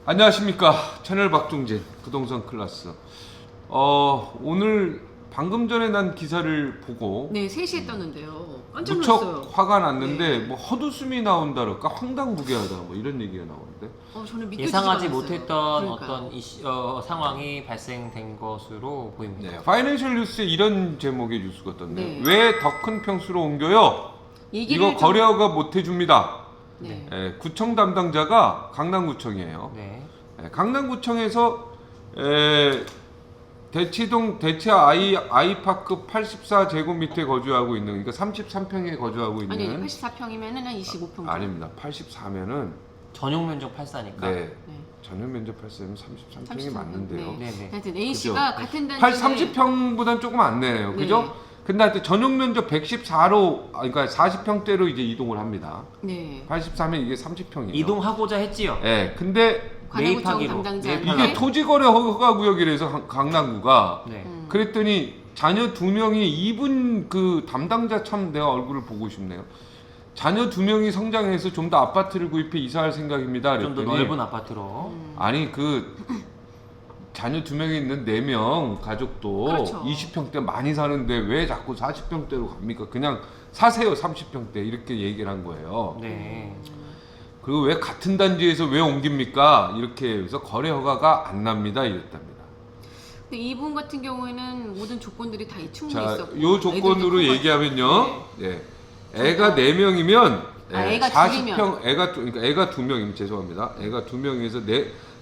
안녕하십니까. 채널 박종진 부동산 클라스. 오늘 방금 전에 난 기사를 보고 네, 3시에 떴는데요. 깜짝 무척 놀랐어요. 화가 났는데 네. 뭐 헛웃음이 나온다랄까 황당무계하다 뭐 이런 얘기가 나오는데 저는 믿기지가 예상하지 않았어요. 못했던 그러니까요. 어떤 상황이 발생된 것으로 보입니다. 네, 파이낸셜 뉴스에 이런 제목의 뉴스가 떴네요. 네. 왜 더 큰 평수로 옮겨요? 얘기를 이거 거래허가 못 해줍니다. 네. 구청 담당자가 강남구청이에요. 네. 강남구청에서 대치동 대치 아이파크 84제곱미터에 거주하고 있는, 그러니까 33평에 거주하고 있는. 아니 84평이면은 한 25평. 아닙니다. 84면은 전용 면적 8사니까. 네. 네. 전용 면적 8사면 33평이 33평, 맞는데요. 네. 네네. 하여튼 A 씨가 그죠? 같은 단지에 30평보다는 조금 안 내네요. 네. 그죠? 근데 하여튼 전용 면적 114로, 그러니까 40평대로 이제 이동을 합니다. 네. 84면 이게 30평이에요. 이동하고자 했지요. 네. 근데 관내구청 매입하기로. 담당자한테 이게 토지거래 허가구역이라서 강남구가 네. 그랬더니 자녀 2명이, 이분 그 담당자 참 내가 얼굴을 보고 싶네요. 자녀 2명이 성장해서 좀 더 아파트를 구입해 이사할 생각입니다. 좀 더 그랬더니 넓은 아파트로. 아니 그 자녀 2명이 있는 4명 가족도 그렇죠. 20평대 많이 사는데 왜 자꾸 40평대로 갑니까? 그냥 사세요 30평대 이렇게 얘기를 한 거예요. 네. 그리고 왜 같은 단지에서 왜 옮깁니까? 이렇게 해서 거래 허가가 안 납니다 이랬답니다. 근데 이분 같은 경우에는 모든 조건들이 다 충분히 자, 있었고 요 조건으로 애들도 얘기하면요. 네. 애가 4명이면 애가 40평, 그러니까 애가 2명이면 죄송합니다. 애가 2명에서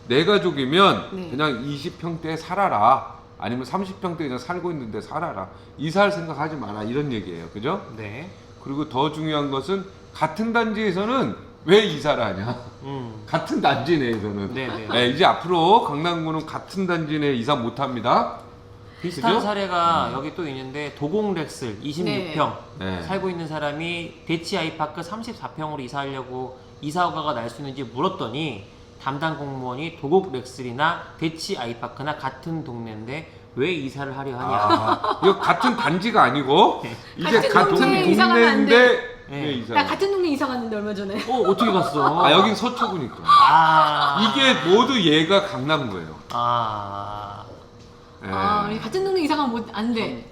네 가족이면 네. 그냥 20평대에 살아라. 아니면 30평대에 그냥 살고 있는데 살아라. 이사할 생각하지 마라. 이런 얘기예요. 그죠? 네. 그리고 더 중요한 것은 같은 단지에서는 왜 이사를 하냐? 같은 단지 내에서는. 네네. 네, 이제 앞으로 강남구는 같은 단지 내에 이사 못 합니다. 비슷한 그죠? 사례가 여기 또 있는데 도곡렉슬 26평 네. 살고 있는 사람이 대치 아이파크 34평으로 이사하려고 이사 허가가 날 수 있는지 물었더니 담당 공무원이 도곡렉슬이나 대치 아이파크나 같은 동네인데 왜 이사를 하려 하냐. 이거 같은 단지가 아니고 이게 같은 같은 동네에 이사 가면 안 동네인데 네. 왜 이사? 나 같은 동네 이사 갔는데 얼마 전에. 어떻게 갔어? 아 여긴 서초구니까. 아. 이게 모두 얘가 강남구예요. 아. 예. 우리 같은 동네 이사 가면 안 돼.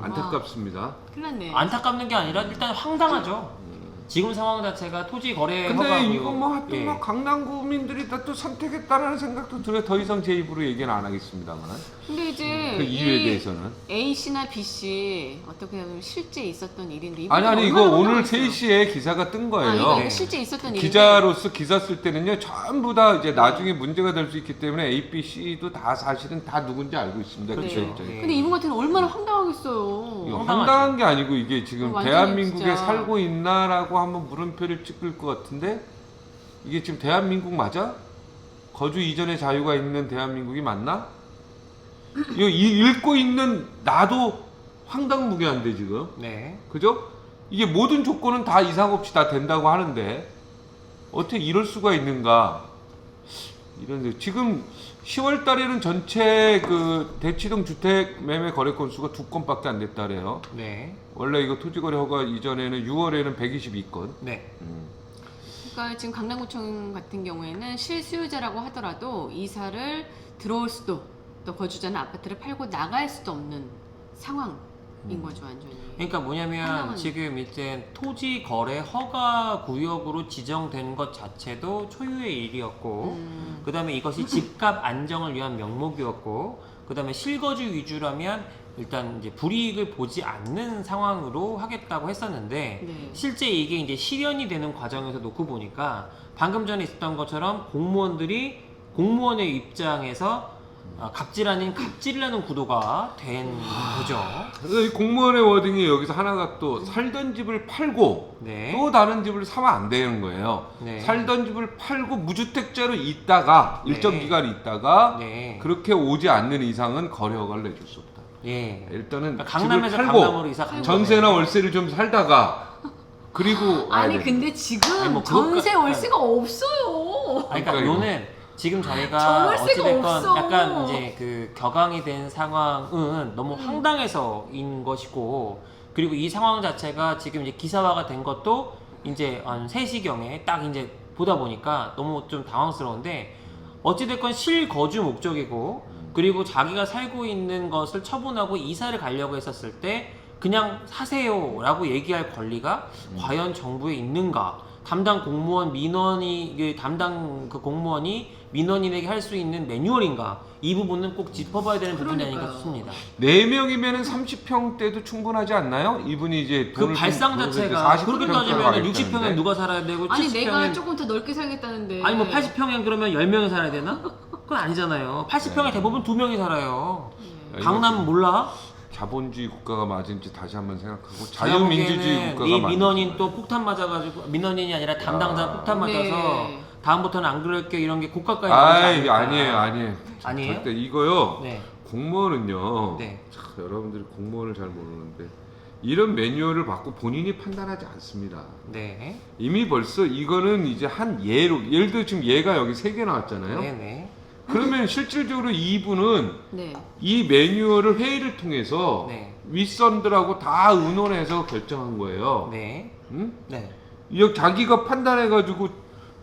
안타깝습니다. 큰일 났네. 안타깝는 게 아니라 일단 황당하죠. 지금 상황 자체가 토지 거래 근데 허가고요. 이거 뭐 하여튼 예. 뭐 강남구민들이 다 또 선택했다라는 생각도 들어요. 더 이상 제 입으로 얘기는 안 하겠습니다만 근데 이제 그 이유에 이 대해서는 A 씨나 B 씨 어떻게 보면 실제 있었던 일인데 아니 이거 얼마나 오늘 황당했어요. 3시에 기사가 뜬 거예요. 이거 네. 실제 있었던 일인데 기자로서 기사 쓸 때는요 전부 다 이제 나중에 문제가 될 수 있기 때문에 A, B, C도 다 사실은 다 누군지 알고 있습니다. 네. 그쵸? 입장에. 근데 이분 같은 경우는 얼마나 황당하겠어요. 이거 황당하죠. 황당한 게 아니고 이게 지금 완전히 대한민국에 진짜. 살고 있나라고 한번 물음표를 찍을 것 같은데 이게 지금 대한민국 맞아? 거주 이전의 자유가 있는 대한민국이 맞나? 이거 읽고 있는 나도 황당무계한데 지금 네. 그죠? 이게 모든 조건은 다 이상 없이 다 된다고 하는데 어떻게 이럴 수가 있는가? 이런 지금 10월 달에는 전체 그 대치동 주택 매매 거래 건수가 2건밖에 안 됐다래요. 네. 원래 이거 토지거래 허가 이전에는 6월에는 122건. 네. 그러니까 지금 강남구청 같은 경우에는 실수요자라고 하더라도 이사를 들어올 수도 또 거주자는 아파트를 팔고 나갈 수도 없는 상황인 거죠 완전히. 그러니까 뭐냐면 황당한. 지금 이제 토지 거래 허가 구역으로 지정된 것 자체도 초유의 일이었고 그다음에 이것이 집값 안정을 위한 명목이었고 그다음에 실거주 위주라면 일단 이제 불이익을 보지 않는 상황으로 하겠다고 했었는데 네. 실제 이게 이제 실현이 되는 과정에서 놓고 보니까 방금 전에 있었던 것처럼 공무원들이 공무원의 입장에서 갑질 아닌 갑질이라는 구도가 된 거죠. 그래서 이 공무원의 워딩이 여기서 하나가 또 살던 집을 팔고 네. 또 다른 집을 사면 안 되는 거예요. 네. 살던 집을 팔고 무주택자로 있다가 일정 네. 기간 있다가 네. 그렇게 오지 않는 이상은 거래 허가를 내줄 수 없다. 예. 일단은 그러니까 강남에서 집을 팔고 강남으로 이사 간 전세나 거네. 월세를 좀 살다가 그리고 아니 와야 근데 지금 아니, 뭐 전세 그것까- 월세가 없어요. 아니, 그러니까 그러니까 요는 지금 저희가 전월세가 어찌됐건 없어. 약간 이제 그 격앙이 된 상황은 너무 황당해서인 것이고 그리고 이 상황 자체가 지금 이제 기사화가 된 것도 이제 한 3시경에 딱 이제 보다 보니까 너무 좀 당황스러운데 어찌됐건 실거주 목적이고 그리고 자기가 살고 있는 것을 처분하고 이사를 가려고 했었을 때 그냥 사세요라고 얘기할 권리가 과연 정부에 있는가? 담당 공무원 민원이 이게 담당 그 공무원이 민원인에게 할 수 있는 매뉴얼인가? 이 부분은 꼭 짚어봐야 되는 부분이 아닌가 그러니까요. 싶습니다. 4명이면은 30평대도 충분하지 않나요? 이분이 이제 그 돈을 발상 좀 자체가 40 그렇게 평대로 따지면 가겠다는데. 60평에 누가 살아야 되고 아니 내가 70평에 조금 더 넓게 살겠다는데. 아니 뭐 80평에 그러면 10명이 살아야 되나? 그건 아니잖아요. 80평에 네. 대부분 2명이 살아요. 네. 야, 강남 몰라? 자본주의 국가가 맞은지 다시 한번 생각하고 제가 자유민주주의 보기에는 국가가 네 맞는지. 민원인 또 폭탄 맞아가지고 민원인이 아니라 담당자 폭탄 맞아서 네. 다음부터는 안 그럴게 이런 게 고가까지 아이 아니에요. 아니에요? 절대 이거요. 네. 공무원은요. 네. 참, 여러분들이 공무원을 잘 모르는데 이런 매뉴얼을 받고 본인이 판단하지 않습니다. 네. 이미 벌써 이거는 이제 한 예를 들어 지금 얘가 여기 3개 나왔잖아요. 네네. 그러면 실질적으로 이분은 네. 이 매뉴얼을 회의를 통해서 네. 윗선들하고 다 의논해서 결정한 거예요. 네. 응? 네. 이 자기가 판단해가지고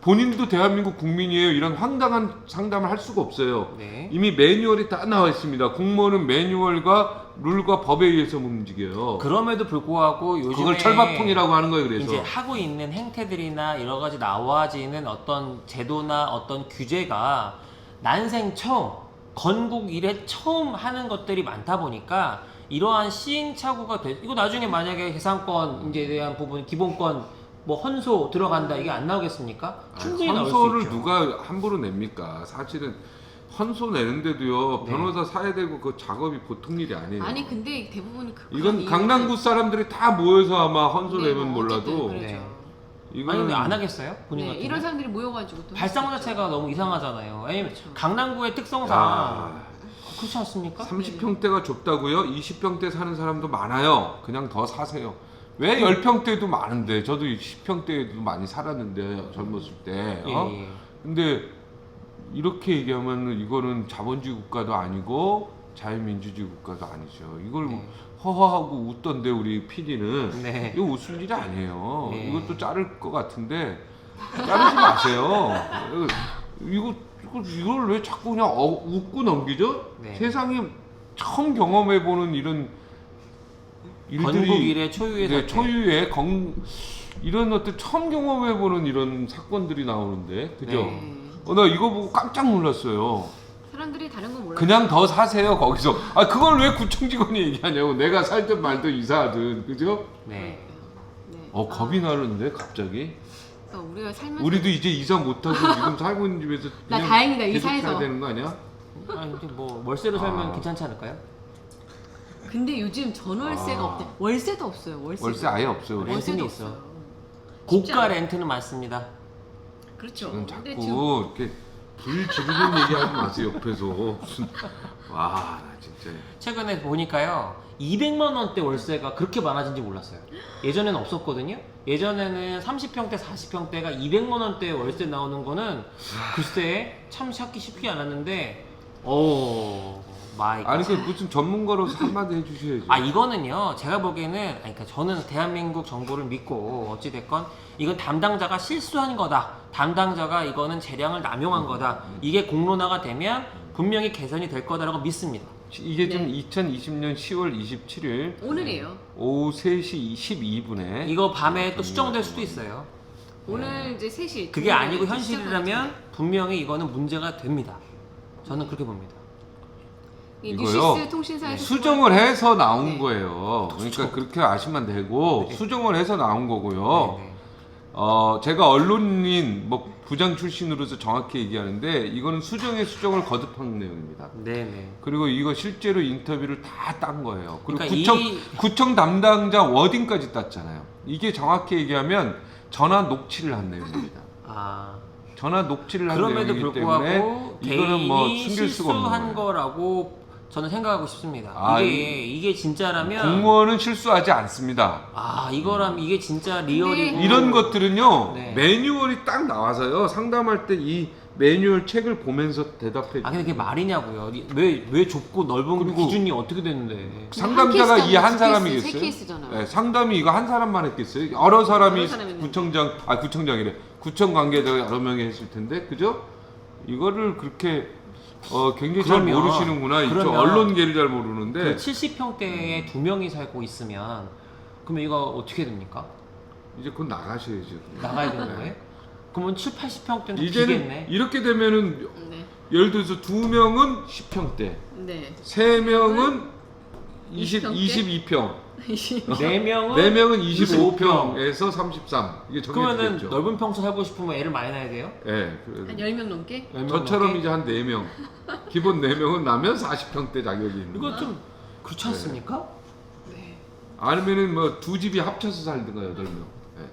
본인도 대한민국 국민이에요. 이런 황당한 상담을 할 수가 없어요. 네. 이미 매뉴얼이 다 나와 있습니다. 공무원은 매뉴얼과 룰과 법에 의해서 움직여요. 그럼에도 불구하고 요즘에 그걸 철밥통이라고 하는 거예요. 그래서 이제 하고 있는 행태들이나 여러 가지 나와지는 어떤 제도나 어떤 규제가 난생 처음 건국 이래 처음 하는 것들이 많다 보니까 이러한 시행착오가 이거 나중에 만약에 해상권 이제 대한 부분 기본권 뭐 헌소 들어간다 이게 안 나오겠습니까? 충분히 나올 수 헌소를 있죠. 누가 함부로 냅니까? 사실은 헌소 내는데도요. 네. 변호사 사야 되고 그 작업이 보통 일이 아니에요. 아니 근데 대부분 그 이건 그런 강남구 사람들이 다 모여서 아마 헌소 네, 내면 뭐 어쨌든 몰라도 그러죠. 네. 이거는 아니 근데 안 하겠어요? 본인 네, 같은 이런 거? 사람들이 모여가지고 또 발상 할 수 있죠. 자체가 너무 이상하잖아요. 왜냐면 그렇죠. 강남구의 특성상 야, 그렇지 않습니까? 30평대가 좁다고요? 20평대 사는 사람도 많아요. 그냥 더 사세요. 왜 10평대도 많은데 저도 10평대도 많이 살았는데 젊었을 때 예, 어? 예. 근데 이렇게 얘기하면 이거는 자본주의 국가도 아니고 자유민주주의 국가도 아니죠. 이걸 네. 허허하고 웃던데 우리 PD는 네. 이거 웃을 일이 아니에요. 네. 이것도 자를 것 같은데 자르지 마세요. 이걸 왜 자꾸 그냥 웃고 넘기죠? 네. 세상에 처음 경험해보는 이런 건국 일들이 이래 초유의 네, 사태. 초유의 이런 것들 처음 경험해보는 이런 사건들이 나오는데 그죠? 네. 나 이거 보고 깜짝 놀랐어요. 사람들이 다른 건 몰라요. 그냥 더 사세요 거기서. 아 그걸 왜 구청 직원이 얘기하냐고. 내가 살든 말든 이사하든 그죠? 네. 네. 겁이 나는데 갑자기. 그러니까 우리가 살면서 우리도 이제 이사 못하고 지금 살고 있는 집에서 나 그냥 다행이다, 계속 이사해서. 살아야 되는 거 아니야? 아니 근데 뭐 월세로 살면 아. 괜찮지 않을까요? 근데 요즘 전월세가 아. 없대. 월세도 없어요. 월세 아예 없어요. 우리. 월세. 월세도 렌트는 있어. 없어요. 고가 쉽지 않아요. 렌트는 많습니다. 그렇죠. 지금 자꾸 근데 지금 이렇게 불 지르는 얘기하지 마세요 옆에서. 무슨 와 나 진짜. 최근에 보니까요 200만 원대 월세가 그렇게 많아진지 몰랐어요. 예전에는 없었거든요. 예전에는 30평대 40평대가 200만 원대 월세 나오는 거는 글쎄 참 찾기 쉽지 않았는데 오 마이 갓. 아니 그 무슨 전문가로서 한마디 해주셔야죠. 아 이거는요 제가 보기에는 아니 그러니까 저는 대한민국 정부를 믿고 어찌됐건 이건 담당자가 실수한 거다, 담당자가 이거는 재량을 남용한 거다, 이게 공론화가 되면 분명히 개선이 될 거다라고 믿습니다. 이게 지금 네. 2020년 10월 27일 오늘이에요. 오후 3시 12분에 이거 밤에 또 수정될 수도 있어요. 오늘 이제 3시. 네. 그게 아니고 시작하겠죠. 현실이라면 분명히 이거는 문제가 됩니다. 저는 그렇게 봅니다. 이 이거요. 뉴시스 통신사에서 수정을 해서 나온 네. 거예요. 그러니까 그렇게 아시면 되고 네. 수정을 해서 나온 거고요. 네, 네. 제가 언론인 뭐 부장 출신으로서 정확히 얘기하는데 이거는 수정의 수정을 거듭한 내용입니다. 네네. 그리고 이거 실제로 인터뷰를 다 딴 거예요. 그리고 그러니까 구청 담당자 워딩까지 땄잖아요. 이게 정확히 얘기하면 전화 녹취를 한 내용입니다. 아 전화 녹취를 한 그럼에도 내용이기 불구하고 때문에 이거는 뭐 개인이 숨길 수가 없는 실수한 거예요. 거라고 저는 생각하고 싶습니다. 아, 이게 진짜라면 공무원은 실수하지 않습니다. 이거라면 이게 진짜 리얼이고 이런 것들은요 네. 매뉴얼이 딱 나와서요 상담할 때 이 매뉴얼 책을 보면서 대답해. 근데 그게 말이냐고요. 왜 좁고 넓은 그리고 기준이 어떻게 되는데? 상담자가 이 한 세 사람이겠어요? 케이스잖아요. 네, 상담이 이거 한 사람만 했겠어요? 여러 사람이 여러 사람이 했는데. 구청장이래. 구청 관계자가 여러 명이 했을 텐데, 그죠? 이거를 그렇게 굉장히 그러면- 잘 모르시는구나. 이쪽 그러면 언론계를 잘 모르는데 그 70평대에 2명이 살고 있으면 그러면 이거 어떻게 됩니까? 이제 곧 나가셔야죠. 나가야 되는 거예요? 그러면 7, 80평대는 이제는 비겠네. 이렇게 되면은 네. 예를 들어서 2명은 10평대, 네. 3명은 20평대? 22평, 4명은 4명은 25평. 25평에서 33. 이게 그러면은 정해지겠죠. 넓은 평수 살고 싶으면 애를 많이 낳아야 돼요? 예. 한 10명 넘게? 저처럼 이제 한 4명, 기본 4명은 나면 40평대 자격이 있는 이거 거예요. 좀 그렇지 않습니까? 네. 아니면은 뭐 두 집이 합쳐서 살든가 8명. 예.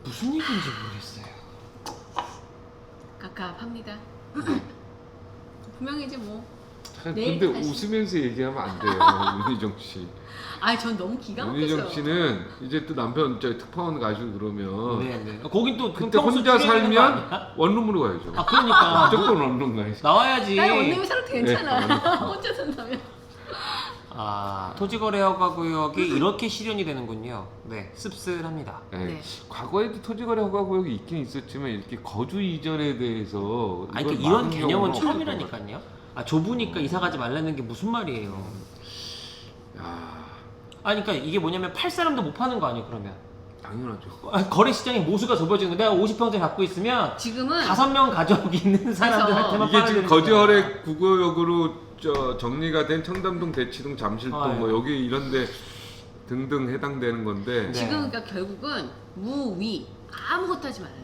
무슨 얘기인지 모르겠어요. 갑갑합니다. 분명히 이제 뭐. 근데 내일 다시. 웃으면서 얘기하면 안 돼요, 윤희정 씨. 전 너무 기가 윤희정 막혀서. 씨는 이제 또 남편 특파원 가시고 그러면 네네. 거긴 또 그때 평수 혼자 줄여야 되는 거 살면 아니야? 원룸으로 가야죠. 아 그러니까 무조건 원룸 가야죠. 나와야지. 나 원룸에 살아도 괜찮아. 네. 혼자 산다면. 토지거래허가구역이 이렇게 실현이 되는군요. 네, 씁쓸합니다. 예. 네. 과거에도 토지거래 허가구역이 있긴 있었지만 이렇게 거주 이전에 대해서 아니 이걸 그러니까 이런 막은 개념은 경우는 없었던 것 처음이라니까요. 좁으니까 이사 가지 말라는 게 무슨 말이에요? 같아요. 야, 그러니까 이게 뭐냐면 팔 사람도 못 파는 거 아니에요, 그러면? 당연하죠. 거래 시장이 모수가 좁아지는 거. 내가 50평대 갖고 있으면 지금은 5명 가족 있는 사람들한테만 이게 팔아야 지금 되는 거제허래 거야. 구구역으로 정리가 된 청담동, 대치동, 잠실동 아, 뭐 예. 여기 이런데 등등 해당되는 건데 네. 지금 그러니까 결국은 무위 아무것도 하지 말아요.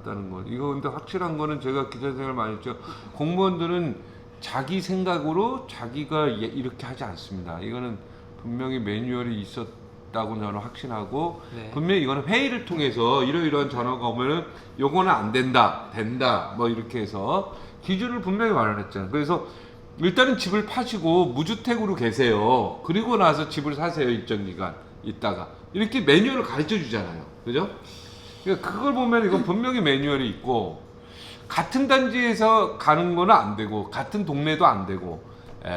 다는 거. 이거 근데 확실한 거는 제가 기자 생활 많이 했죠. 공무원들은 자기 생각으로 자기가 이렇게 하지 않습니다. 이거는 분명히 매뉴얼이 있었다고 저는 확신하고 네. 분명히 이거는 회의를 통해서 이러이러한 전화가 오면은 요거는 안 된다, 된다 뭐 이렇게 해서 기준을 분명히 마련했잖아요. 그래서 일단은 집을 파시고 무주택으로 계세요. 그리고 나서 집을 사세요. 일정 기간 있다가 이렇게 매뉴얼을 가르쳐 주잖아요. 그죠? 그러니까 그걸 보면 이건 분명히 매뉴얼이 있고 같은 단지에서 가는 거는 안 되고 같은 동네도 안 되고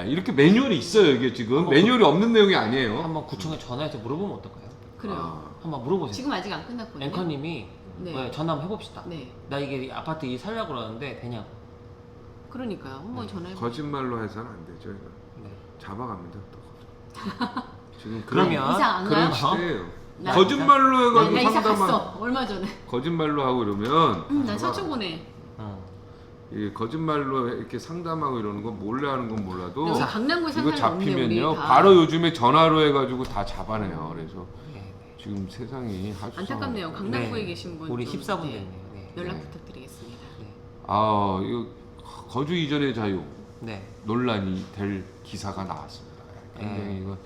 이렇게 매뉴얼이 있어요. 이게 지금 매뉴얼이 없는 내용이 아니에요. 한번 구청에 전화해서 물어보면 어떨까요? 그래요. 한번 물어보세요. 지금 아직 안 끝났거든요. 앵커님이 네. 전화 한번 해봅시다. 네. 나 이게 아파트 이 살려고 그러는데 되냐고. 그러니까요. 한번 전화해. 거짓말로 해서는 안 되죠. 이거. 네. 잡아갑니다. 또. 지금 그러면 이사 안 그런 가요? 시대예요. 나- 거짓말로 해가지고 나 이사 상담한 갔어. 얼마 전에. 거짓말로 하고 이러면 나 서초구네. 이게 거짓말로 이렇게 상담하고 이러는 건 몰래 하는 건 몰라도 여기 강남구에 사는 이거 사람이 없네, 우리 잡히면요 다. 바로 요즘에 전화로 해가지고 다 잡아내요. 그래서 네. 지금 세상이 아주 안타깝네요. 상황이- 강남구에 네. 계신 분. 우리 좀, 14분 네, 됐네요. 네. 연락 네. 부탁드리겠습니다. 이거 거주 이전의 자유 네. 논란이 될 기사가 나왔습니다. 굉장히 네. 이거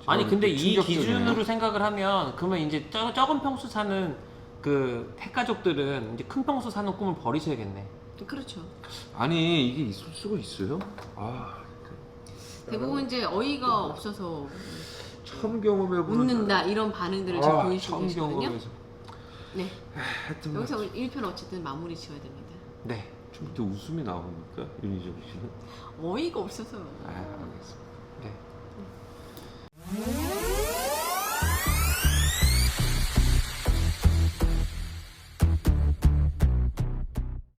아니 근데 이 충격적이네요. 기준으로 생각을 하면 그러면 이제 적은 평수 사는 그 핵가족들은 이제 큰 평수 사는 꿈을 버리셔야겠네. 그렇죠. 아니 이게 있을 수가 있어요? 대부분 이제 어이가 없어서 처음 경험해보는 웃는다 이런 반응들을 지금 보이시고 처음 계시거든요. 경험해서 네. 하여튼 여기서 1편 어쨌든 마무리 지어야 됩니다. 네. 좀더 웃음이 나옵니까? 윤희정 씨는? 어이가 없어서. 알겠습니다. 네.